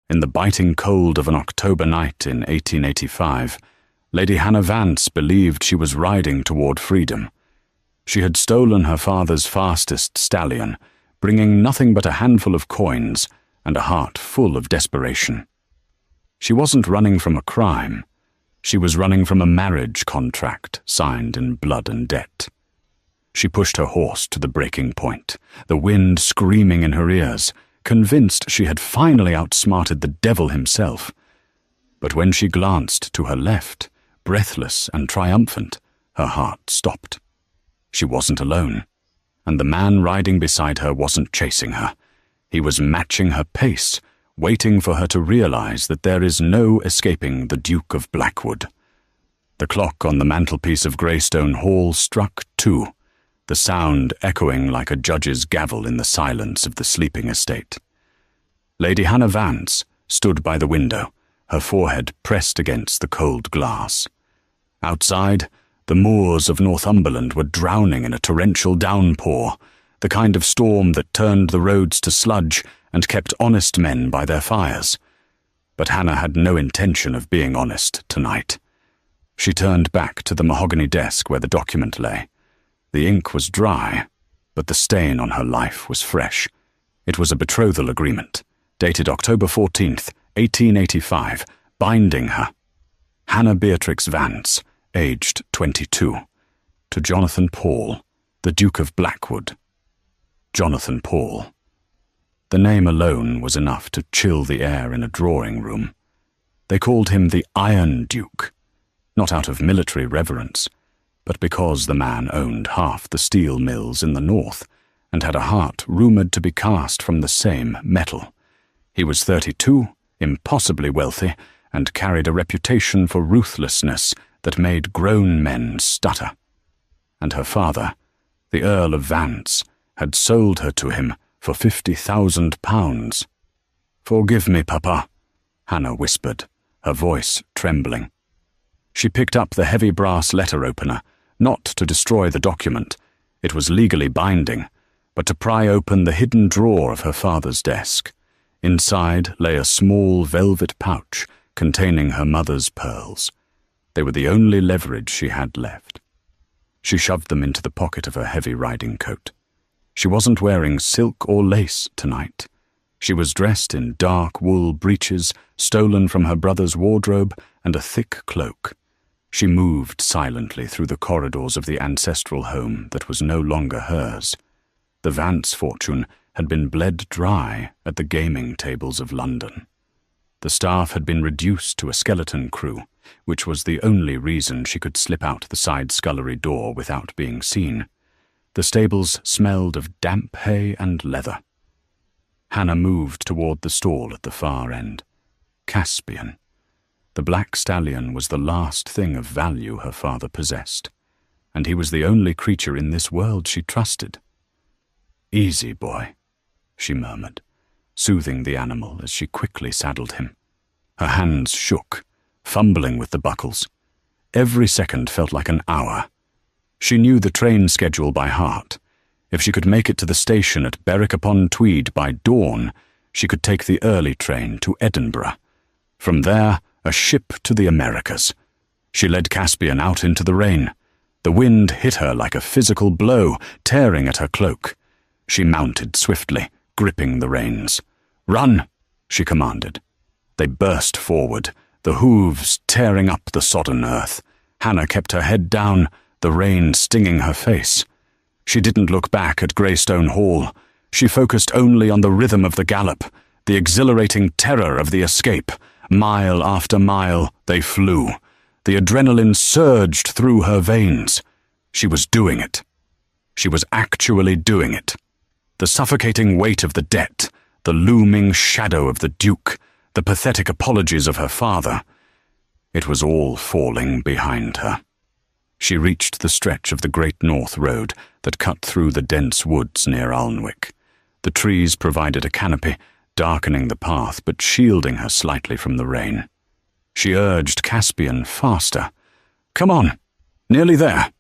In the biting cold of an October night in 1885, Lady Hannah Vance believed she was riding toward freedom. She had stolen her father's fastest stallion, bringing nothing but a handful of coins and a heart full of desperation. She wasn't running from a crime. She was running from a marriage contract signed in blood and debt. She pushed her horse to the breaking point, the wind screaming in her ears, convinced she had finally outsmarted the devil himself. But when she glanced to her left, breathless and triumphant, her heart stopped. She wasn't alone, and the man riding beside her wasn't chasing her. He was matching her pace, waiting for her to realize that there is no escaping the Duke of Blackwood. The clock on the mantelpiece of Greystone Hall struck 2, the sound echoing like a judge's gavel in the silence of the sleeping estate. Lady Hannah Vance stood by the window, her forehead pressed against the cold glass. Outside, the moors of Northumberland were drowning in a torrential downpour, the kind of storm that turned the roads to sludge and kept honest men by their fires. But Hannah had no intention of being honest tonight. She turned back to the mahogany desk where the document lay. The ink was dry, but the stain on her life was fresh. It was a betrothal agreement, dated October 14th, 1885, binding her, Hannah Beatrix Vance, aged 22, to Jonathan Paul, the Duke of Blackwood. Jonathan Paul. The name alone was enough to chill the air in a drawing room. They called him the Iron Duke, not out of military reverence, but because the man owned half the steel mills in the north and had a heart rumoured to be cast from the same metal. He was 32, impossibly wealthy, and carried a reputation for ruthlessness that made grown men stutter. And her father, the Earl of Vance, had sold her to him for £50,000. "Forgive me, Papa," Hannah whispered, her voice trembling. She picked up the heavy brass letter opener, not to destroy the document. It was legally binding, but to pry open the hidden drawer of her father's desk. Inside lay a small velvet pouch containing her mother's pearls. They were the only leverage she had left. She shoved them into the pocket of her heavy riding coat. She wasn't wearing silk or lace tonight. She was dressed in dark wool breeches stolen from her brother's wardrobe and a thick cloak. She moved silently through the corridors of the ancestral home that was no longer hers. The Vance fortune had been bled dry at the gaming tables of London. The staff had been reduced to a skeleton crew, which was the only reason she could slip out the side scullery door without being seen. The stables smelled of damp hay and leather. Hannah moved toward the stall at the far end. Caspian. The black stallion was the last thing of value her father possessed, and he was the only creature in this world she trusted. "Easy, boy," she murmured, soothing the animal as she quickly saddled him. Her hands shook, fumbling with the buckles. Every second felt like an hour. She knew the train schedule by heart. If she could make it to the station at Berwick-upon-Tweed by dawn, she could take the early train to Edinburgh. From there, a ship to the Americas. She led Caspian out into the rain. The wind hit her like a physical blow, tearing at her cloak. She mounted swiftly, gripping the reins. "Run!" she commanded. They burst forward, the hooves tearing up the sodden earth. Hannah kept her head down, the rain stinging her face. She didn't look back at Greystone Hall. She focused only on the rhythm of the gallop, the exhilarating terror of the escape. Mile after mile, they flew. The adrenaline surged through her veins. She was doing it. She was actually doing it. The suffocating weight of the debt, the looming shadow of the Duke, the pathetic apologies of her father. It was all falling behind her. She reached the stretch of the Great North Road that cut through the dense woods near Alnwick. The trees provided a canopy, darkening the path but shielding her slightly from the rain. She urged Caspian faster. "Come on, nearly there."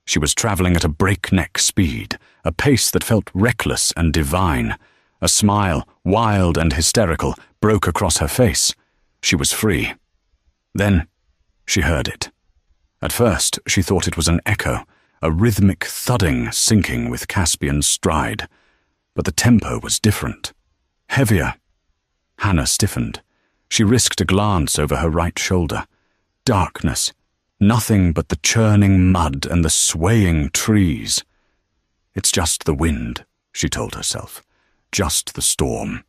She was traveling at a breakneck speed, a pace that felt reckless and divine. A smile, wild and hysterical, broke across her face. She was free. Then she heard it. At first, she thought it was an echo, a rhythmic thudding syncing with Caspian's stride. But the tempo was different. Heavier. Hannah stiffened. She risked a glance over her right shoulder. Darkness. Nothing but the churning mud and the swaying trees. It's just the wind, she told herself. Just the storm.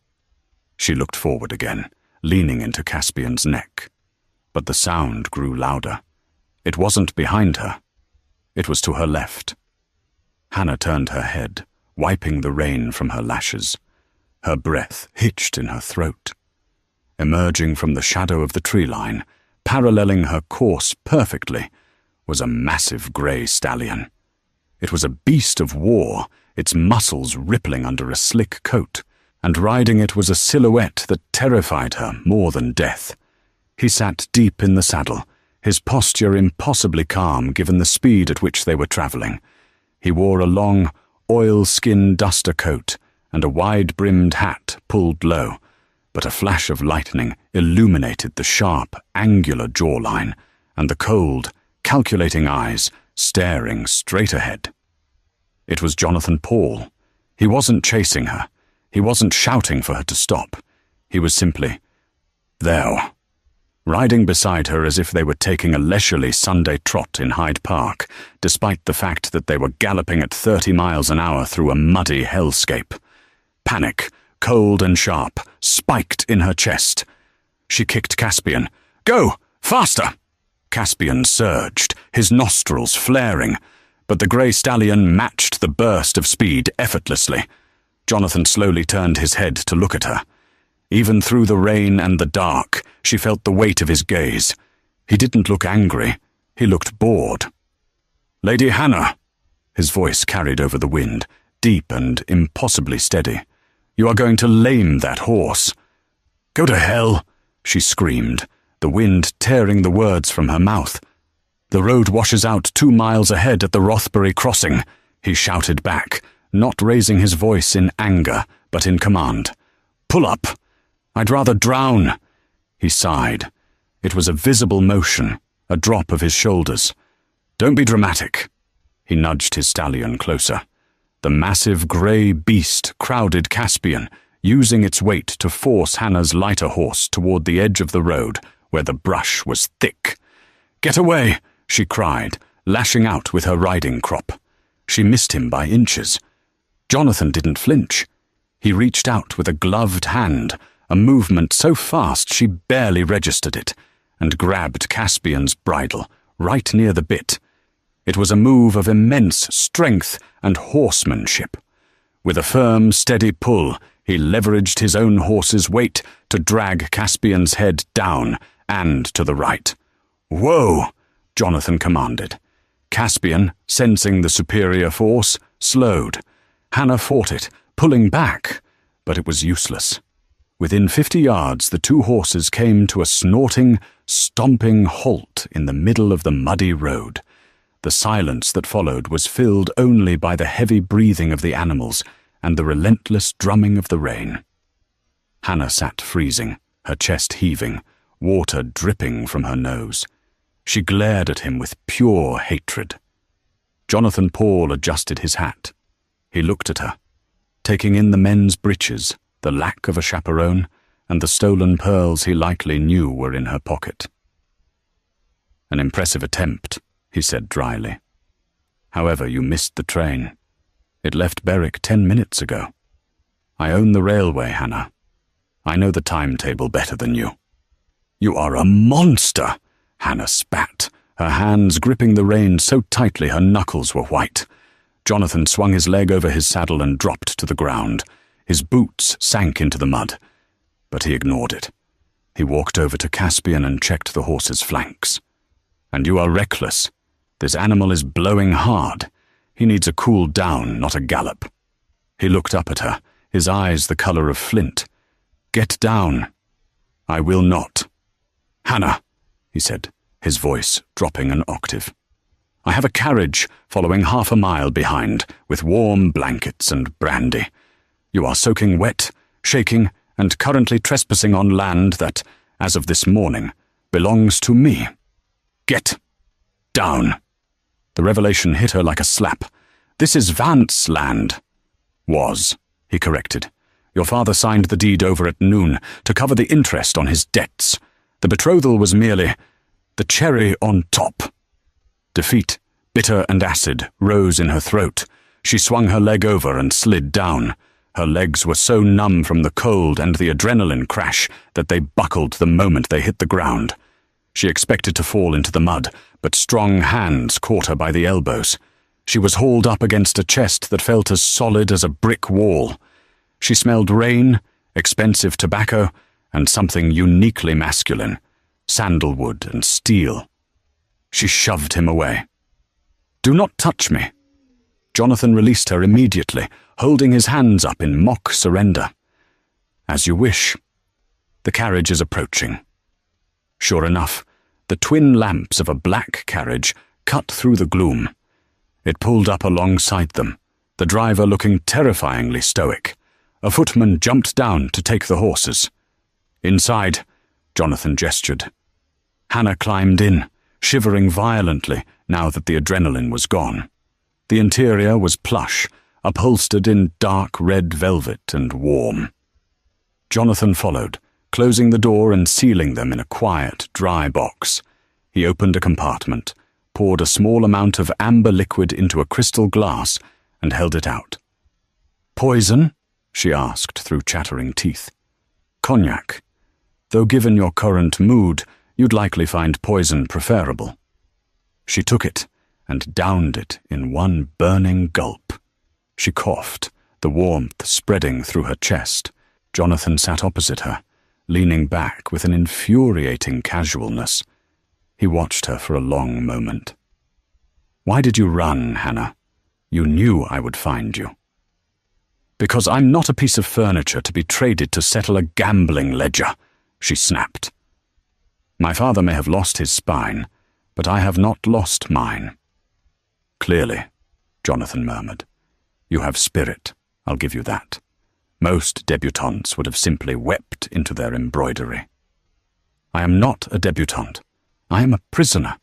She looked forward again, leaning into Caspian's neck. But the sound grew louder. It wasn't behind her. It was to her left. Hannah turned her head, wiping the rain from her lashes. Her breath hitched in her throat. Emerging from the shadow of the tree line, paralleling her course perfectly, was a massive grey stallion. It was a beast of war, its muscles rippling under a slick coat, and riding it was a silhouette that terrified her more than death. He sat deep in the saddle, his posture impossibly calm given the speed at which they were travelling. He wore a long, oilskin duster coat and a wide-brimmed hat pulled low, but a flash of lightning illuminated the sharp, angular jawline and the cold, calculating eyes staring straight ahead. It was Jonathan Paul. He wasn't chasing her. He wasn't shouting for her to stop. He was simply there, riding beside her as if they were taking a leisurely Sunday trot in Hyde Park, despite the fact that they were galloping at 30 miles an hour through a muddy hellscape. Panic, cold and sharp, spiked in her chest. She kicked Caspian. "Go! Faster!" Caspian surged, his nostrils flaring, but the grey stallion matched the burst of speed effortlessly. Jonathan slowly turned his head to look at her. Even through the rain and the dark, she felt the weight of his gaze. He didn't look angry. He looked bored. "Lady Hannah," his voice carried over the wind, deep and impossibly steady. "You are going to lame that horse." "Go to hell," she screamed, the wind tearing the words from her mouth. "The road washes out 2 miles ahead at the Rothbury crossing," he shouted back, not raising his voice in anger, but in command. "Pull up. I'd rather drown." He sighed. It was a visible motion, a drop of his shoulders. "Don't be dramatic." He nudged his stallion closer. The massive grey beast crowded Caspian, using its weight to force Hannah's lighter horse toward the edge of the road, where the brush was thick. "Get away!" she cried, lashing out with her riding crop. She missed him by inches. Jonathan didn't flinch. He reached out with a gloved hand, a movement so fast she barely registered it, and grabbed Caspian's bridle, right near the bit. It was a move of immense strength and horsemanship. With a firm, steady pull, he leveraged his own horse's weight to drag Caspian's head down and to the right. "Whoa!" Jonathan commanded. Caspian, sensing the superior force, slowed. Hannah fought it, pulling back, but it was useless. Within 50 yards, the 2 horses came to a snorting, stomping halt in the middle of the muddy road. The silence that followed was filled only by the heavy breathing of the animals and the relentless drumming of the rain. Hannah sat freezing, her chest heaving, water dripping from her nose. She glared at him with pure hatred. Jonathan Paul adjusted his hat. He looked at her, taking in the men's breeches, the lack of a chaperone, and the stolen pearls he likely knew were in her pocket. "An impressive attempt," he said dryly. "However, you missed the train. It left Berwick 10 minutes ago. I own the railway, Hannah. I know the timetable better than you." "You are a monster!" Hannah spat, her hands gripping the rein so tightly her knuckles were white. Jonathan swung his leg over his saddle and dropped to the ground. His boots sank into the mud, but he ignored it. He walked over to Caspian and checked the horse's flanks. "And you are reckless. This animal is blowing hard. He needs a cool down, not a gallop." He looked up at her, his eyes the color of flint. "Get down." "I will not." "Hannah," he said, his voice dropping an octave. "I have a carriage following 1/2 mile behind, with warm blankets and brandy. You are soaking wet, shaking, and currently trespassing on land that, as of this morning, belongs to me. Get down." The revelation hit her like a slap. "This is Vance's land." "Was," he corrected. "Your father signed the deed over at noon to cover the interest on his debts. The betrothal was merely the cherry on top." Defeat, bitter and acid, rose in her throat. She swung her leg over and slid down. Her legs were so numb from the cold and the adrenaline crash that they buckled the moment they hit the ground. She expected to fall into the mud, but strong hands caught her by the elbows. She was hauled up against a chest that felt as solid as a brick wall. She smelled rain, expensive tobacco, and something uniquely masculine, sandalwood and steel. She shoved him away. "Do not touch me." Jonathan released her immediately, holding his hands up in mock surrender. "As you wish. The carriage is approaching." Sure enough, the twin lamps of a black carriage cut through the gloom. It pulled up alongside them, the driver looking terrifyingly stoic. A footman jumped down to take the horses. "Inside," Jonathan gestured. Hannah climbed in, shivering violently now that the adrenaline was gone. The interior was plush, upholstered in dark red velvet and warm. Jonathan followed, closing the door and sealing them in a quiet, dry box. He opened a compartment, poured a small amount of amber liquid into a crystal glass, and held it out. "Poison?" she asked through chattering teeth. "Cognac. Though given your current mood, you'd likely find poison preferable." She took it and downed it in one burning gulp. She coughed, the warmth spreading through her chest. Jonathan sat opposite her, leaning back with an infuriating casualness. He watched her for a long moment. "Why did you run, Hannah? You knew I would find you." "Because I'm not a piece of furniture to be traded to settle a gambling ledger," she snapped. "My father may have lost his spine, but I have not lost mine." "Clearly," Jonathan murmured. "You have spirit, I'll give you that. Most debutantes would have simply wept into their embroidery." "I am not a debutante. I am a prisoner."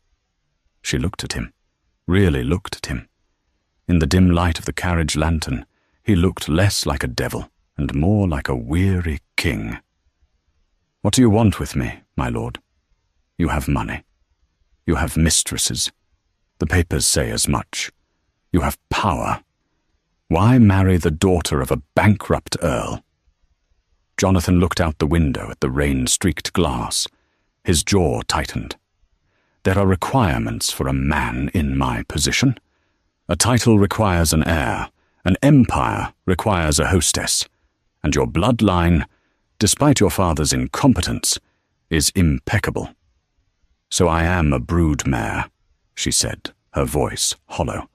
She looked at him, really looked at him. In the dim light of the carriage lantern, he looked less like a devil and more like a weary king. "What do you want with me, my lord? You have money. You have mistresses. The papers say as much. You have power. Why marry the daughter of a bankrupt earl?" Jonathan looked out the window at the rain-streaked glass. His jaw tightened. "There are requirements for a man in my position. A title requires an heir. An empire requires a hostess. And your bloodline, despite your father's incompetence, is impeccable. So I am a brood mare," she said, her voice hollow.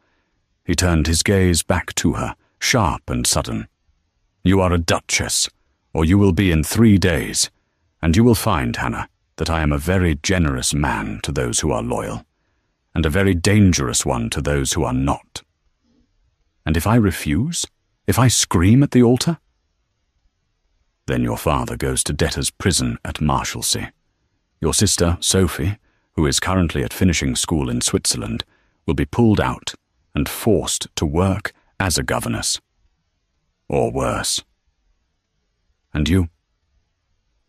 He turned his gaze back to her, sharp and sudden. "You are a duchess, or you will be in 3 days, and you will find, Hannah, that I am a very generous man to those who are loyal, and a very dangerous one to those who are not. And if I refuse, if I scream at the altar, then your father goes to debtor's prison at Marshalsea. Your sister, Sophie, who is currently at finishing school in Switzerland, will be pulled out and forced to work as a governess. Or worse. And you?"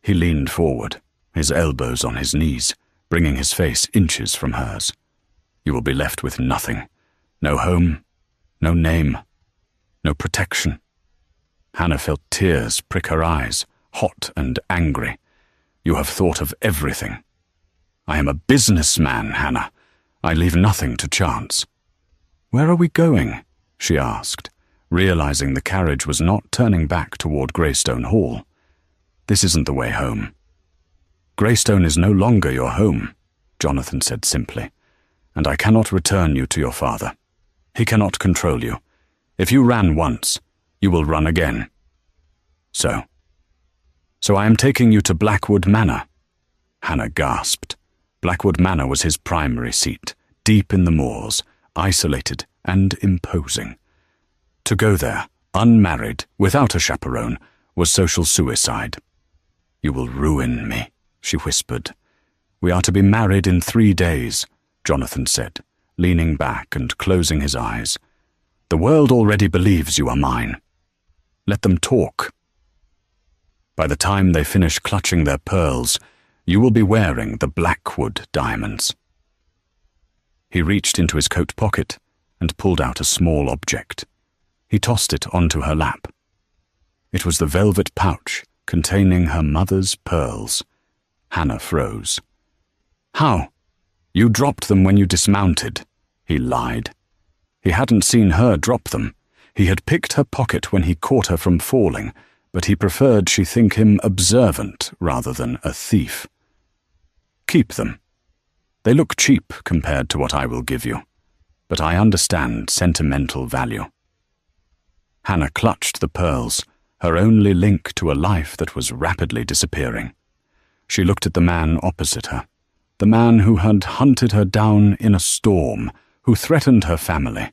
He leaned forward, his elbows on his knees, bringing his face inches from hers. "You will be left with nothing. No home, no name, no protection." Hannah felt tears prick her eyes, hot and angry. "You have thought of everything." "I am a businessman, Hannah. I leave nothing to chance." "Where are we going?" she asked, realizing the carriage was not turning back toward Greystone Hall. "This isn't the way home." "Greystone is no longer your home," Jonathan said simply, "and I cannot return you to your father. He cannot control you. If you ran once, you will run again." So I am taking you to Blackwood Manor." Hannah gasped. Blackwood Manor was his primary seat, deep in the moors, isolated and imposing. To go there unmarried, without a chaperone, was social suicide. "You will ruin me," she whispered. "We are to be married in 3 days," Jonathan said, leaning back and closing his eyes. "The world already believes you are mine. Let them talk. By the time they finish clutching their pearls, you will be wearing the Blackwood diamonds." He reached into his coat pocket and pulled out a small object. He tossed it onto her lap. It was the velvet pouch containing her mother's pearls. Hannah froze. "How? You dropped them when you dismounted," he lied. He hadn't seen her drop them. He had picked her pocket when he caught her from falling, but he preferred she think him observant rather than a thief. "Keep them. They look cheap compared to what I will give you, but I understand sentimental value." Hannah clutched the pearls, her only link to a life that was rapidly disappearing. She looked at the man opposite her, the man who had hunted her down in a storm, who threatened her family,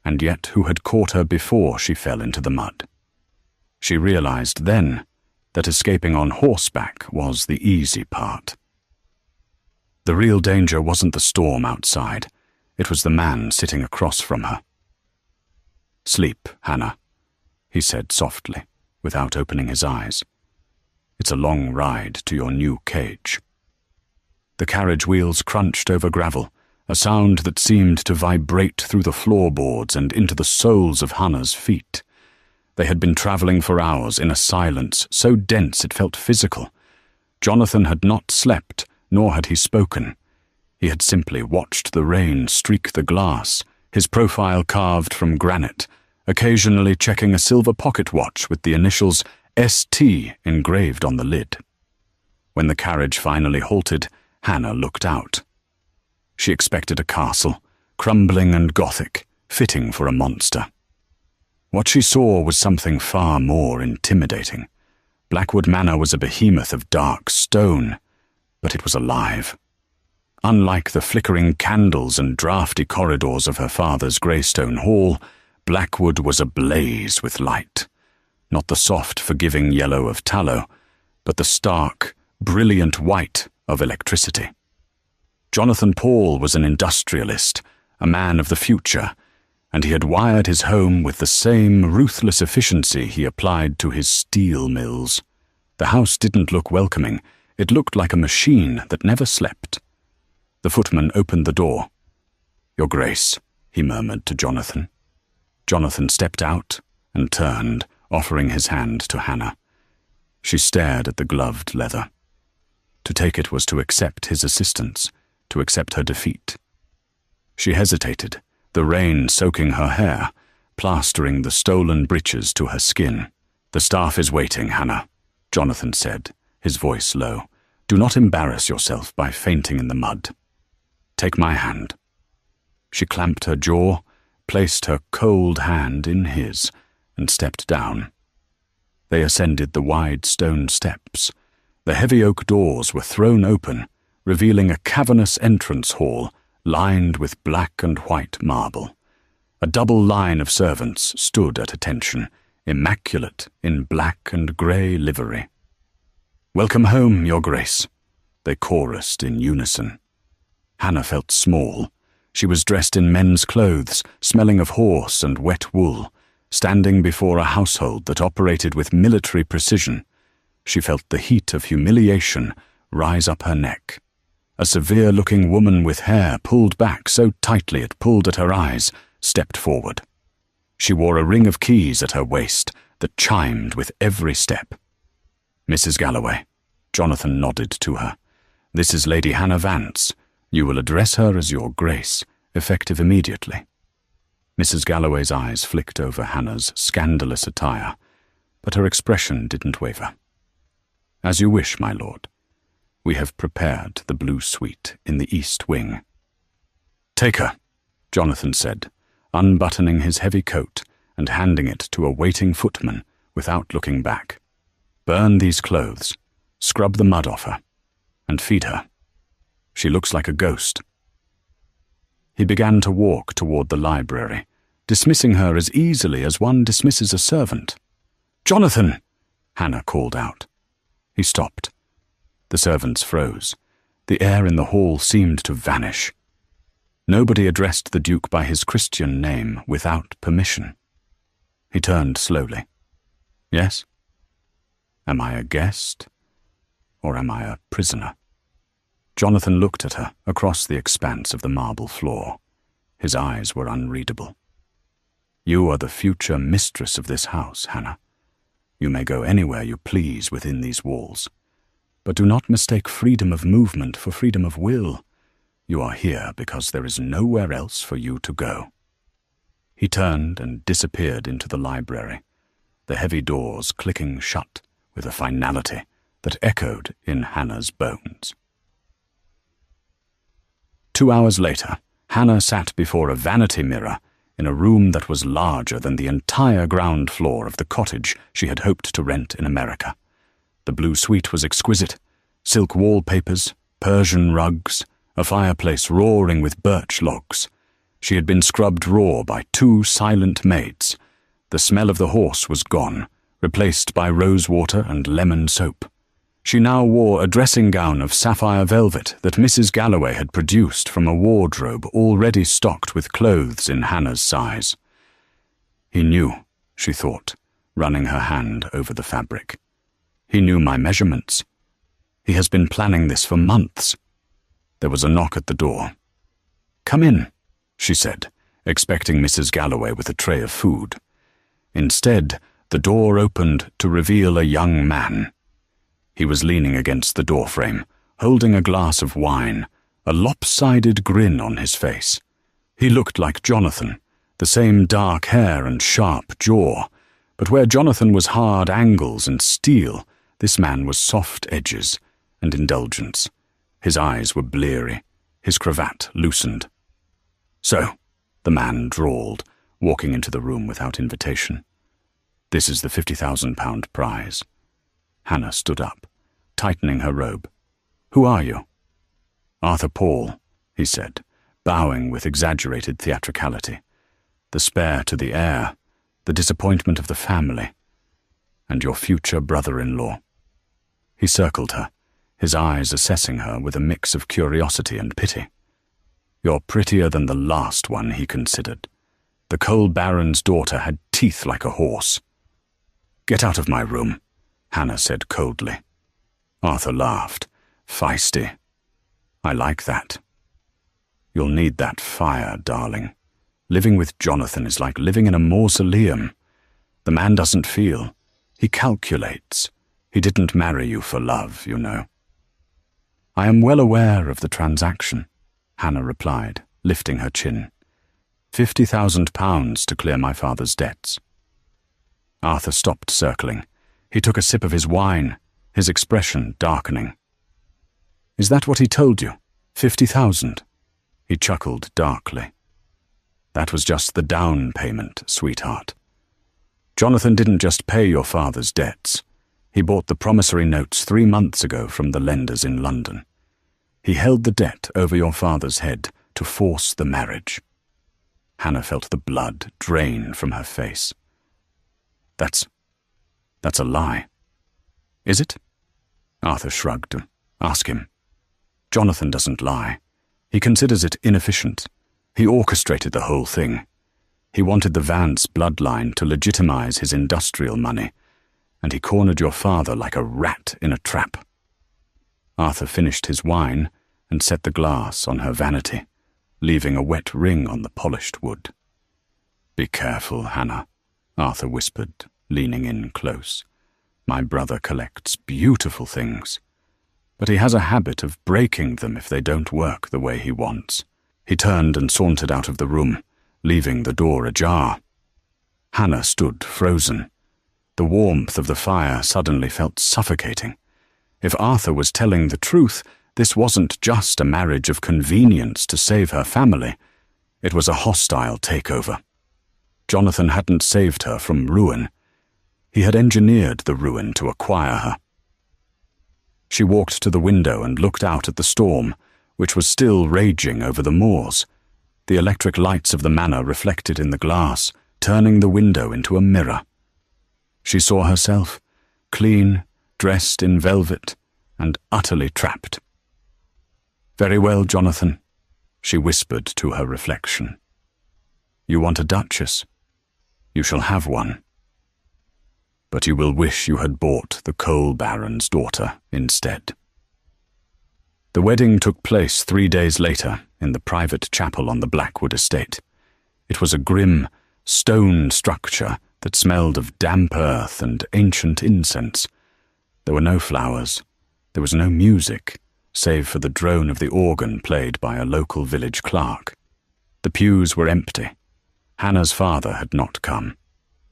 and yet who had caught her before she fell into the mud. She realized then that escaping on horseback was the easy part. The real danger wasn't the storm outside, it was the man sitting across from her. "Sleep, Hannah," he said softly, without opening his eyes. "It's a long ride to your new cage." The carriage wheels crunched over gravel, a sound that seemed to vibrate through the floorboards and into the soles of Hannah's feet. They had been traveling for hours in a silence so dense it felt physical. Jonathan had not slept, nor had he spoken. He had simply watched the rain streak the glass, his profile carved from granite, occasionally checking a silver pocket watch with the initials ST engraved on the lid. When the carriage finally halted, Hannah looked out. She expected a castle, crumbling and gothic, fitting for a monster. What she saw was something far more intimidating. Blackwood Manor was a behemoth of dark stone, but it was alive. Unlike the flickering candles and drafty corridors of her father's greystone hall, Blackwood was ablaze with light. Not the soft, forgiving yellow of tallow, but the stark, brilliant white of electricity. Jonathan Paul was an industrialist, a man of the future, and he had wired his home with the same ruthless efficiency he applied to his steel mills. The house didn't look welcoming. It looked like a machine that never slept. The footman opened the door. "Your Grace," he murmured to Jonathan. Jonathan stepped out and turned, offering his hand to Hannah. She stared at the gloved leather. To take it was to accept his assistance, to accept her defeat. She hesitated, the rain soaking her hair, plastering the stolen breeches to her skin. "The staff is waiting, Hannah," Jonathan said, his voice low. "Do not embarrass yourself by fainting in the mud. Take my hand." She clamped her jaw, placed her cold hand in his, and stepped down. They ascended the wide stone steps. The heavy oak doors were thrown open, revealing a cavernous entrance hall lined with black and white marble. A double line of servants stood at attention, immaculate in black and grey livery. "Welcome home, Your Grace," they chorused in unison. Hannah felt small. She was dressed in men's clothes, smelling of horse and wet wool, standing before a household that operated with military precision. She felt the heat of humiliation rise up her neck. A severe-looking woman with hair pulled back so tightly it pulled at her eyes stepped forward. She wore a ring of keys at her waist that chimed with every step. "Mrs. Galloway," Jonathan nodded to her. "This is Lady Hannah Vance. You will address her as Your Grace, effective immediately." Mrs. Galloway's eyes flicked over Hannah's scandalous attire, but her expression didn't waver. "As you wish, my lord. We have prepared the blue suite in the east wing." "Take her," Jonathan said, unbuttoning his heavy coat and handing it to a waiting footman without looking back. "Burn these clothes, scrub the mud off her, and feed her. She looks like a ghost." He began to walk toward the library, dismissing her as easily as one dismisses a servant. "Jonathan!" Hannah called out. He stopped. The servants froze. The air in the hall seemed to vanish. Nobody addressed the Duke by his Christian name without permission. He turned slowly. "Yes? Am I a guest, or am I a prisoner?" Jonathan looked at her across the expanse of the marble floor. His eyes were unreadable. "You are the future mistress of this house, Hannah. You may go anywhere you please within these walls. But do not mistake freedom of movement for freedom of will. You are here because there is nowhere else for you to go." He turned and disappeared into the library, the heavy doors clicking shut with a finality that echoed in Hannah's bones. 2 hours later, Hannah sat before a vanity mirror in a room that was larger than the entire ground floor of the cottage she had hoped to rent in America. The blue suite was exquisite: silk wallpapers, Persian rugs, a fireplace roaring with birch logs. She had been scrubbed raw by 2 silent maids. The smell of the horse was gone, replaced by rosewater and lemon soap. She now wore a dressing gown of sapphire velvet that Mrs. Galloway had produced from a wardrobe already stocked with clothes in Hannah's size. He knew, she thought, running her hand over the fabric. He knew my measurements. He has been planning this for months. There was a knock at the door. "Come in," she said, expecting Mrs. Galloway with a tray of food. Instead, the door opened to reveal a young man. He was leaning against the doorframe, holding a glass of wine, a lopsided grin on his face. He looked like Jonathan, the same dark hair and sharp jaw, but where Jonathan was hard angles and steel, this man was soft edges and indulgence. His eyes were bleary, his cravat loosened. "So," the man drawled, walking into the room without invitation. "This is the £50,000 prize." Hannah stood up, tightening her robe. "Who are you?" "Arthur Paul," he said, bowing with exaggerated theatricality. "The spare to the heir, the disappointment of the family, and your future brother-in-law." He circled her, his eyes assessing her with a mix of curiosity and pity. "You're prettier than the last one," he considered. The coal baron's daughter had teeth like a horse. "Get out of my room," Hannah said coldly. Arthur laughed. "Feisty. I like that. You'll need that fire, darling. Living with Jonathan is like living in a mausoleum. The man doesn't feel. He calculates. He didn't marry you for love, you know." "I am well aware of the transaction," Hannah replied, lifting her chin. £50,000 to clear my father's debts." Arthur stopped circling. He took a sip of his wine, his expression darkening. "Is that what he told you? 50,000? He chuckled darkly. "That was just the down payment, sweetheart. Jonathan didn't just pay your father's debts. He bought the promissory notes 3 months ago from the lenders in London. He held the debt over your father's head to force the marriage." Hannah felt the blood drain from her face. That's a lie." "Is it?" Arthur shrugged. "Ask him. Jonathan doesn't lie. He considers it inefficient. He orchestrated the whole thing. He wanted the Vance bloodline to legitimize his industrial money, and he cornered your father like a rat in a trap." Arthur finished his wine and set the glass on her vanity, leaving a wet ring on the polished wood. "Be careful, Hannah," Arthur whispered, leaning in close. "My brother collects beautiful things, but he has a habit of breaking them if they don't work the way he wants." He turned and sauntered out of the room, leaving the door ajar. Hannah stood frozen. The warmth of the fire suddenly felt suffocating. If Arthur was telling the truth, this wasn't just a marriage of convenience to save her family. It was a hostile takeover. Jonathan hadn't saved her from ruin. He had engineered the ruin to acquire her. She walked to the window and looked out at the storm, which was still raging over the moors. the electric lights of the manor reflected in the glass, turning the window into a mirror. She saw herself, clean, dressed in velvet, and utterly trapped. "Very well, Jonathan," she whispered to her reflection. "You want a duchess? You shall have one. But you will wish you had bought the coal baron's daughter instead." The wedding took place 3 days later in the private chapel on the Blackwood estate. It was a grim, stone structure that smelled of damp earth and ancient incense. There were no flowers. There was no music, save for the drone of the organ played by a local village clerk. The pews were empty. Hannah's father had not come.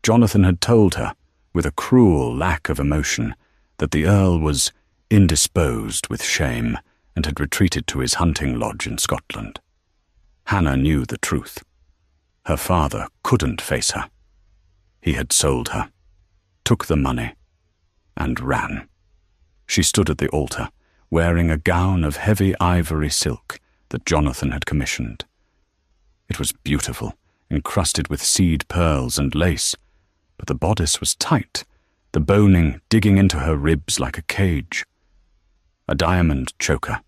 Jonathan had told her, with a cruel lack of emotion, that the Earl was indisposed with shame and had retreated to his hunting lodge in Scotland. Hannah knew the truth. Her father couldn't face her. He had sold her, took the money, and ran. She stood at the altar, wearing a gown of heavy ivory silk that Jonathan had commissioned. It was beautiful, encrusted with seed pearls and lace, but the bodice was tight, the boning digging into her ribs like a cage. A diamond choker,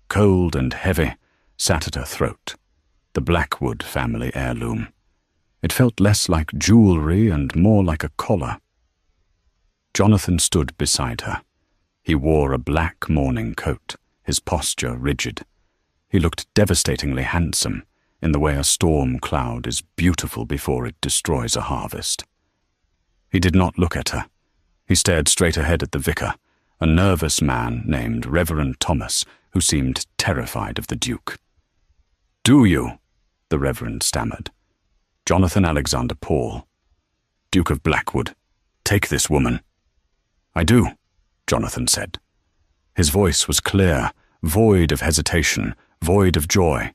cold and heavy, sat at her throat, the Blackwood family heirloom. It felt less like jewelry and more like a collar. Jonathan stood beside her. He wore a black mourning coat, his posture rigid. He looked devastatingly handsome, in the way a storm cloud is beautiful before it destroys a harvest. He did not look at her. He stared straight ahead at the vicar, a nervous man named Reverend Thomas, who seemed terrified of the Duke. "Do you?" the Reverend stammered. "Jonathan Alexander Paul, Duke of Blackwood, take this woman." "I do," Jonathan said. His voice was clear, void of hesitation, void of joy.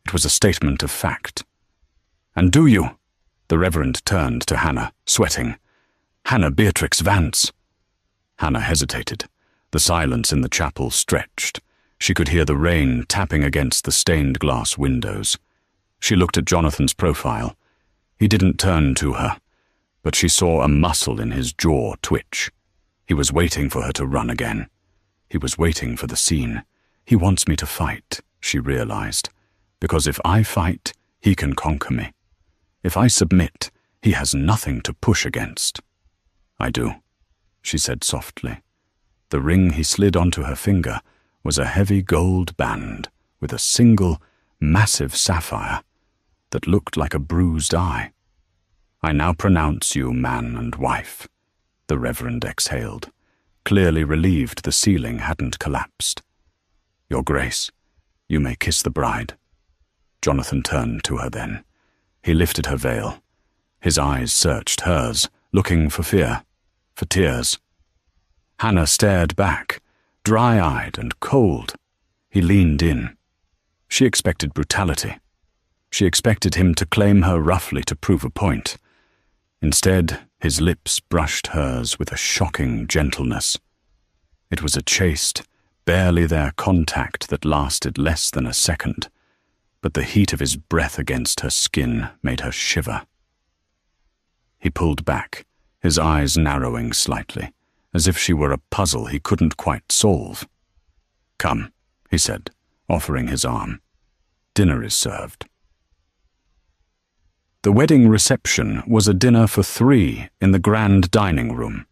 It was a statement of fact. "And do you?" The Reverend turned to Hannah, sweating. "Hannah Beatrix Vance." Hannah hesitated. The silence in the chapel stretched. She could hear the rain tapping against the stained glass windows. She looked at Jonathan's profile. He didn't turn to her, but she saw a muscle in his jaw twitch. He was waiting for her to run again. He was waiting for the scene. He wants me to fight, she realized, because if I fight, he can conquer me. If I submit, he has nothing to push against. "I do," she said softly. The ring he slid onto her finger was a heavy gold band with a single, massive sapphire that looked like a bruised eye. "I now pronounce you man and wife," the Reverend exhaled, clearly relieved the ceiling hadn't collapsed. "Your Grace, you may kiss the bride." Jonathan turned to her then. He lifted her veil. His eyes searched hers, looking for fear, for tears. Hannah stared back, dry-eyed and cold. He leaned in. She expected brutality. She expected him to claim her roughly to prove a point. Instead, his lips brushed hers with a shocking gentleness. It was a chaste, barely there contact that lasted less than a second, but the heat of his breath against her skin made her shiver. He pulled back, his eyes narrowing slightly, as if she were a puzzle he couldn't quite solve. "Come," he said, offering his arm. "Dinner is served." The wedding reception was a dinner for 3 in the grand dining room.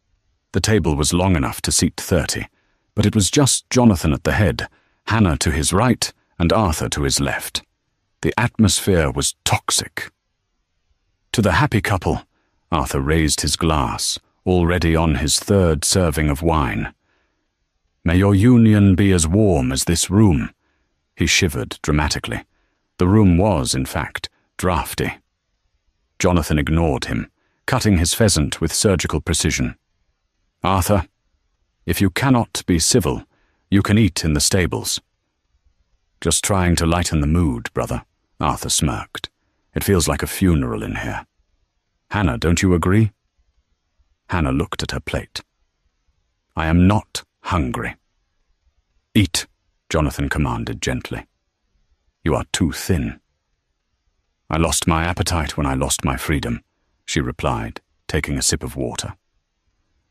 The table was long enough to seat 30, but it was just Jonathan at the head, Hannah to his right, and Arthur to his left. The atmosphere was toxic. "To the happy couple," Arthur raised his glass, already on his 3rd serving of wine. "May your union be as warm as this room." He shivered dramatically. The room was, in fact, draughty. Jonathan ignored him, cutting his pheasant with surgical precision. "Arthur, if you cannot be civil, you can eat in the stables." "Just trying to lighten the mood, brother," Arthur smirked. "It feels like a funeral in here. Hannah, don't you agree?" Hannah looked at her plate. "I am not hungry." "Eat," Jonathan commanded gently. "You are too thin." I lost my appetite when I lost my freedom, she replied, taking a sip of water.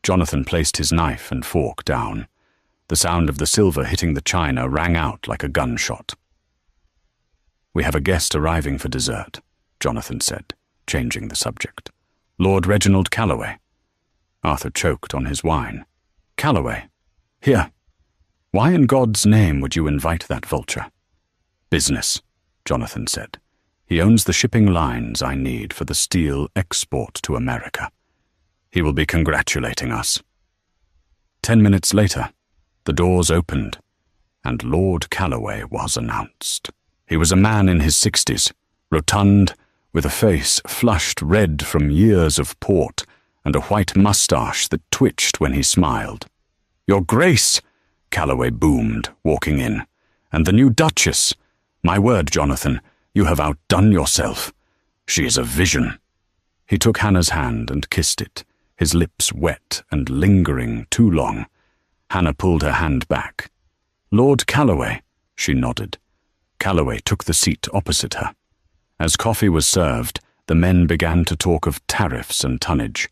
Jonathan placed his knife and fork down. The sound of the silver hitting the china rang out like a gunshot. We have a guest arriving for dessert, Jonathan said, changing the subject. Lord Reginald Calloway. Arthur choked on his wine. Calloway? Here. Why in God's name would you invite that vulture? Business, Jonathan said. He owns the shipping lines I need for the steel export to America. He will be congratulating us. 10 minutes later, the doors opened, and Lord Calloway was announced. He was a man in his 60s, rotund, with a face flushed red from years of port and a white moustache that twitched when he smiled. Your Grace, Calloway boomed, walking in, and the new Duchess. My word, Jonathan, you have outdone yourself. She is a vision. He took Hannah's hand and kissed it, his lips wet and lingering too long. Hannah pulled her hand back. Lord Calloway, she nodded. Calloway took the seat opposite her. As coffee was served, the men began to talk of tariffs and tonnage.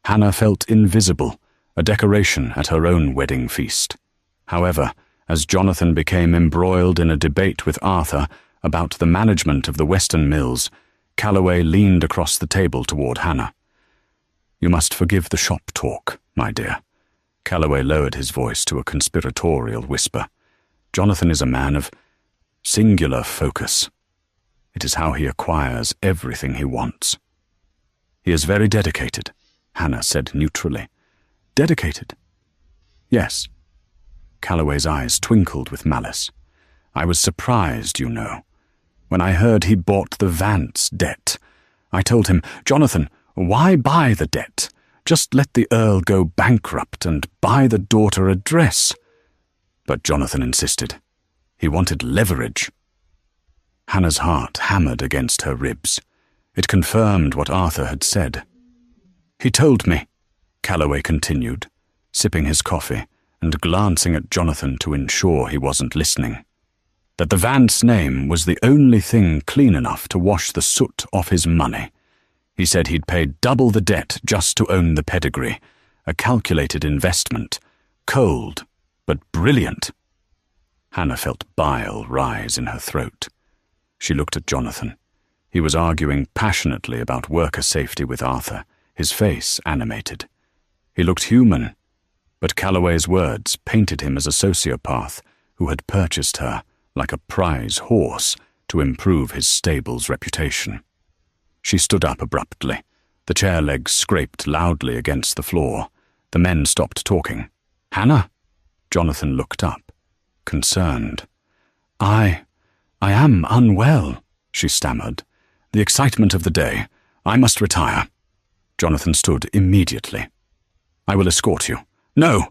Hannah felt invisible, a decoration at her own wedding feast. However, as Jonathan became embroiled in a debate with Arthur about the management of the Western mills, Calloway leaned across the table toward Hannah. You must forgive the shop talk, my dear. Calloway lowered his voice to a conspiratorial whisper. Jonathan is a man of singular focus. It is how he acquires everything he wants. He is very dedicated, Hannah said neutrally. Dedicated? Yes. Calloway's eyes twinkled with malice. I was surprised, you know. When I heard he bought the Vance debt, I told him, Jonathan, why buy the debt? Just let the Earl go bankrupt and buy the daughter a dress. But Jonathan insisted. He wanted leverage. Hannah's heart hammered against her ribs. It confirmed what Arthur had said. He told me, Calloway continued, sipping his coffee and glancing at Jonathan to ensure he wasn't listening, that the Vance name was the only thing clean enough to wash the soot off his money. He said he'd paid double the debt just to own the pedigree, a calculated investment, cold but brilliant. Hannah felt bile rise in her throat. She looked at Jonathan. He was arguing passionately about worker safety with Arthur, his face animated. He looked human, but Calloway's words painted him as a sociopath who had purchased her like a prize horse to improve his stable's reputation. She stood up abruptly. The chair legs scraped loudly against the floor. The men stopped talking. Hannah? Jonathan looked up, concerned. I am unwell, she stammered. The excitement of the day. I must retire. Jonathan stood immediately. I will escort you. No!